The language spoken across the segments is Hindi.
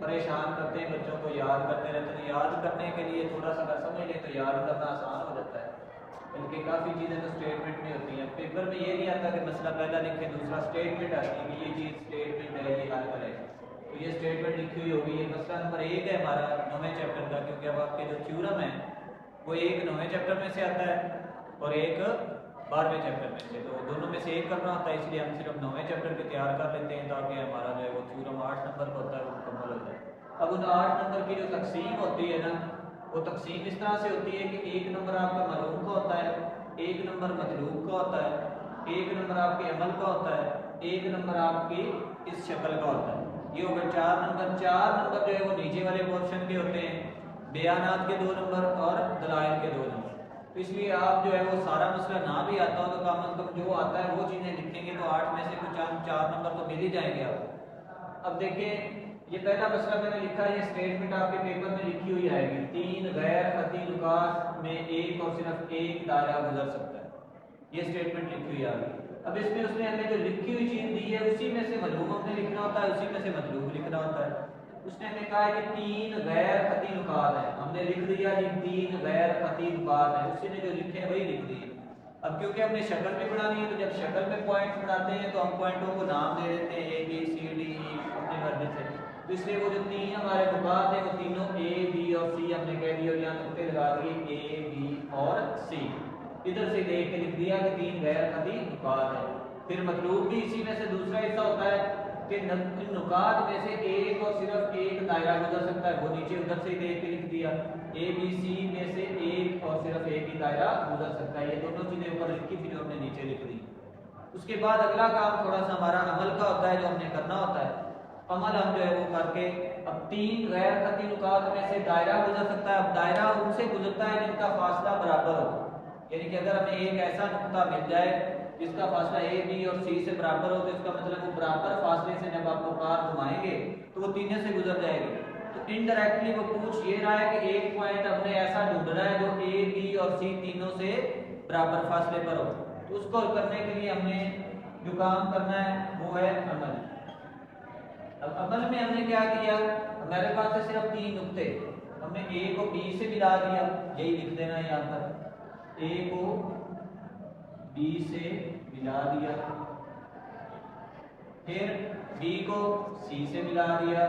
परेशान करते हैं बच्चों को, याद करते रहते हैं। याद करने के लिए थोड़ा सा अगर समझ लें तो याद करना आसान हो जाता है, बल्कि काफ़ी चीज़ें तो स्टेटमेंट में होती हैं। पेपर में ये नहीं आता कि मसला पहला लिखें, दूसरा स्टेटमेंट आती है कि ये चीज़ स्टेटमेंट है, ये हल करें। तो ये स्टेटमेंट लिखी हुई होगी। ये मसला नंबर 1 है हमारा 9वें चैप्टर का, क्योंकि अब आपके जो थ्योरम है वो एक 9वें चैप्टर में से आता है और एक 12वें चैप्टर में से, तो दोनों में से एक करना होता है। इसलिए हम सिर्फ 9वें चैप्टर के तैयार कर लेते हैं ताकि हमारा जो है वो थ्योरम 8 नंबर का होता है वो मुकम्मल हो जाए। अब उन 8 नंबर की जो तकसीम होती है ना, वो तकसीम इस तरह से होती है कि 1 नंबर आपका मालूम का होता है, 1 नंबर मतलूब का होता है, 1 नंबर आपके अमल का होता है, 1 नंबर आपकी इस शक्ल का होता है। ये हो गए 4 नंबर। 4 नंबर जो है वो नीचे वाले पोर्शन के होते हैं, बयानात के 2 नंबर और दलाइल के 2 नंबर। तो इसलिए आप जो है वो सारा मसला ना भी आता हो तो कम अज कम जो आता है वो चीज़ें लिखेंगे तो 8 में से कुछ 4 नंबर तो मिल ही जाएंगे आपको। अब देखें, ये पहला मसला मैंने लिखा है, ये स्टेटमेंट आपके पेपर में लिखी हुई आएगी। 3 गैर खती नुकात में एक और सिर्फ एक दायरा गुजर सकता है, ये स्टेटमेंट लिखी हुई आ गई। अब इसमें उसने हमें जो लिखी हुई चीज़ दी है उसी में से मजलूम हमने लिखना होता है, उसी में से मतलूब लिखना होता है। उसने हमें कहा है कि 3 गैर खती नुकात है, हमने लिख दिया जी 3 गैर खती नुकात है, उसी ने जो लिखे हैं वही लिख दिए। अब क्योंकि हमने शक्ल भी बनानी है तो जब शक्ल में पॉइंट बनाते हैं तो हम पॉइंटों को नाम दे देते हैं A B C D E अपने मर्जी से। तो इसलिए वो जो 3 हमारे नुकात हैं वो तीनों A B और C हमने कह दिए और यहाँ नुक्ते लगा दिए A B और C। इधर से देख के लिख दिया कि 3 गैर खती नुकात है। फिर मतलूब भी इसी में से दूसरा हिस्सा होता है कि इन नुकात में से एक और सिर्फ एक दायरा गुजर सकता है, वो नीचे उधर से देख के लिख दिया। A B C में से एक और सिर्फ एक ही दायरा गुजर सकता है। ये दोनों चीजें ऊपर लिखी थी जो हमने नीचे लिख दी। उसके बाद अगला काम थोड़ा सा हमारा अमल का होता है जो हमने करना होता है। अमल हम जो है वो करके अब 3 गैर खती नुकात में से दायरा गुजर सकता है। अब दायरा उनसे गुजरता है जिनका फासला बराबर हो, यानी कि अगर हमें एक ऐसा नुक्ता मिल जाए जिसका फासला A B और C से बराबर हो तो इसका मतलब वो बराबर फासले से जब आपको कार घुमाएंगे तो वो तीनों से गुजर जाएगी। तो इनडायरेक्टली वो पूछ ये रहा है कि एक पॉइंट हमने ऐसा ढूंढना है जो A B और C तीनों से बराबर फासले पर हो। तो उसको करने के लिए हमने जो काम करना है वो है अमल। अब अमल में हमने क्या किया, हमारे पास है सिर्फ 3 नुक्ते, हमने A को B से मिला दिया, यही लिख देना है यहाँ पर, A को B से मिला दिया, फिर B को C से मिला दिया,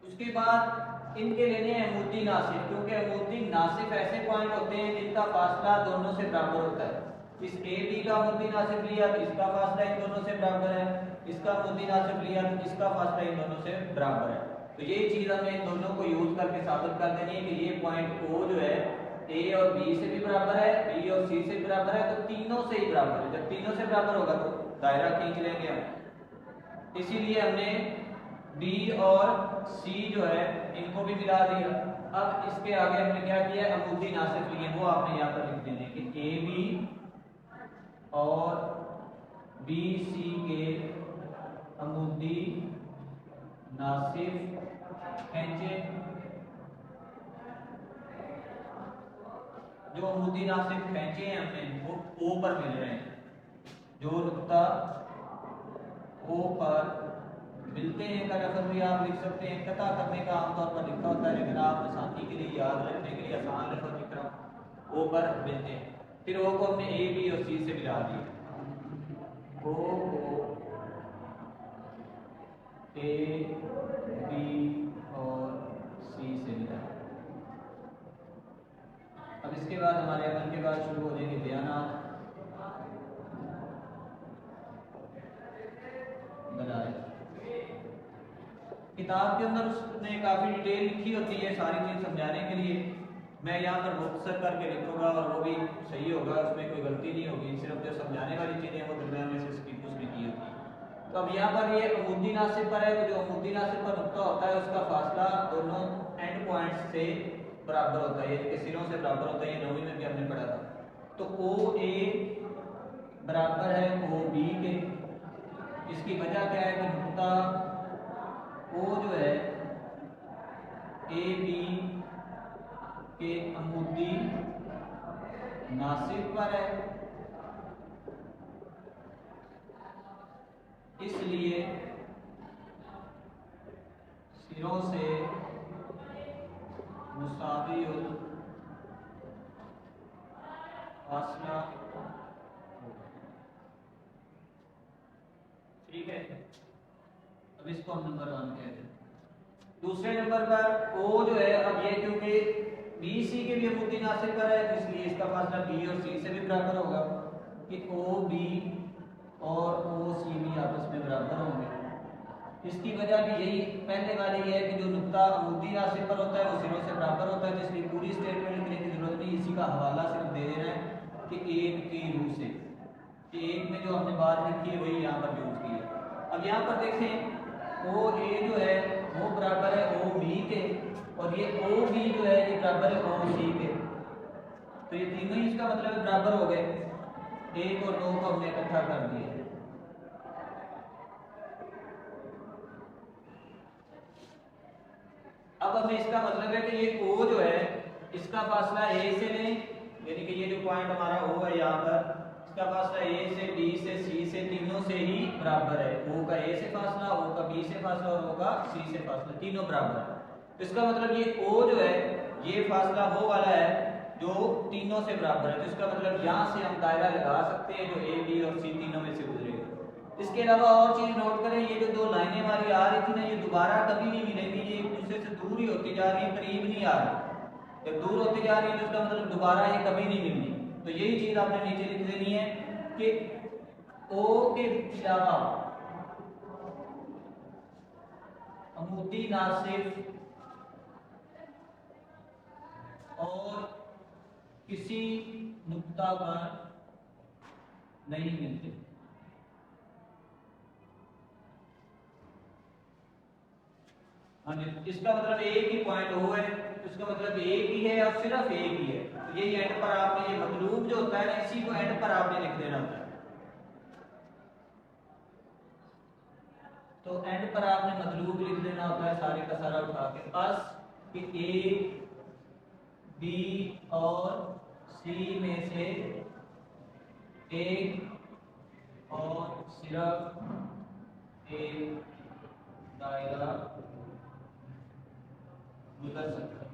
उसके बाद इनके लेने हैं अमूदी नासिफ, क्योंकि अमूदी नासिफ ऐसे पॉइंट होते हैं जिनका फासला दोनों से बराबर होता है। इस A B का अमूदी नासिफ लिया तो इसका फासला इन दोनों से बराबर है, इसका अमूदी नासिफ लिया तो इसका फासला इन दोनों से बराबर है। तो ये चीज़ हमें इन दोनों को यूज करके साबित कर देनी है कि ये पॉइंट O जो है A और B से भी बराबर है, B और C से भी बराबर है, तो तीनों से ही बराबर है। जब तीनों से बराबर होगा तो दायरा खींच लेंगे हम। इसीलिए हमने B और C जो है इनको भी मिला दिया। अब इसके आगे हमने क्या किया, अमूदी नासिफ लिए, वो आपने यहाँ पर लिख देने कि AB और BC के अमूदी नासिफ खींचे। जो अमूदी नासिफ खींचे हैं हमने वो O पर मिल रहे हैं, जो नुक्ता O पर मिलते हैं का लफ्ज़ भी आप लिख सकते हैं। कता करने का आमतौर पर लिखा होता है, लेकिन आप आसानी के लिए याद रखने के लिए आसान लफ्ज़ लिख रहा हूँ, O पर मिलते हैं। फिर O को हमने A B और C से मिला दिया, O को A B और C से मिला। अब इसके बाद हमारे अमल के बाद शुरू हो जाएंगे बयानात, दलाइल। किताब के अंदर उसने काफ़ी डिटेल लिखी होती है सारी चीज़ समझाने के लिए। मैं यहाँ पर मुख्तसर करके लिखूंगा और वो भी सही होगा, उसमें कोई गलती नहीं होगी, सिर्फ जो समझाने वाली चीज़ें वो दरमियान में से स्किप उसने की होती है। तो अब यहाँ पर ये अमूदी नासिफ पर है, तो जो अमूदी नासिफ पर नुक्ता होता है उसका फासला दोनों एंड पॉइंट्स से बराबर होता है, यानी कि सिरों से बराबर होता है। ये 9वीं में भी हमने पढ़ा था। तो OA बराबर है OB के। इसकी वजह क्या है कि नुक्ता O जो है AB के अमूदी नासिफ पर है इसलिए सिरों से मुसावियुल फासला होगा। ठीक है, अब इसको हम नंबर 1 कहते हैं। दूसरे नंबर पर ओ जो है, अब ये क्योंकि बी सी के भी अमूदी नासिब पर है, इसलिए इसका फासला बी और सी से भी बराबर होगा कि ओ बी और ओ सी भी आपस में बराबर होंगे। इसकी वजह भी यही पहले वाली है कि जो नुक्ता अमूदी नासिब पर होता है वो सिरों से बराबर होता है, इसलिए पूरी स्टेटमेंट लिखने की जरूरत नहीं, इसी का हवाला सिर्फ दे देना है कि एक की रूह से, कि एक में जो हमने बात लिखी है वही यहाँ पर यूज की है। अब यहाँ पर देखें ओ ए जो है वो बराबर है ओ बी के, और ये ओ बी जो है ये बराबर है ओ सी के, तो ये तीनों ही इसका मतलब बराबर हो गए। एक और दो को हमने इकट्ठा कर दिया। अब हमें इसका मतलब है कि ये ओ जो है इसका फासला ए से लें, यानी कि ये जो पॉइंट हमारा ओ है यहाँ पर, इसका फासला ए से बी से सी से तीनों से ही बराबर है। ओ का ए से फासला, ओ का बी से फासला और ओ का सी से फासला, तीनों बराबर है। तो इसका मतलब ये ओ जो है ये फासला वो वाला है जो तीनों से बराबर है, तो इसका मतलब यहाँ से हम दायरा लगा सकते हैं जो ए बी और सी तीनों में से गुजरेगा। इसके अलावा और चीज नोट करें, ये जो दो लाइनें हमारी आ रही थी ना, ये दोबारा कभी नहीं मिलेंगी, ये एक दूसरे से दूर ही होती जा रही है, करीब नहीं आ रही। जब दूर होती जा रही है तो इसका मतलब दोबारा ये कभी नहीं मिलनी। तो यही चीज आपने नीचे लिख देनी है कि ओ के अलावा अमूदी नासिब और किसी नुक्ता पर नहीं मिलते। हाँ जी, इसका मतलब एक ही पॉइंट ओ है, इसका मतलब एक ही है और सिर्फ एक ही है। तो यही एंड पर आपने ये मतलूब जो होता है ना, इसी को एंड पर आपने लिख देना होता है। तो एंड पर आपने मतलूब लिख देना होता है सारे का सारा उठा के, बस कि ए बी और सी में से एक और सिर्फ एक दायरा गुजर सकता है।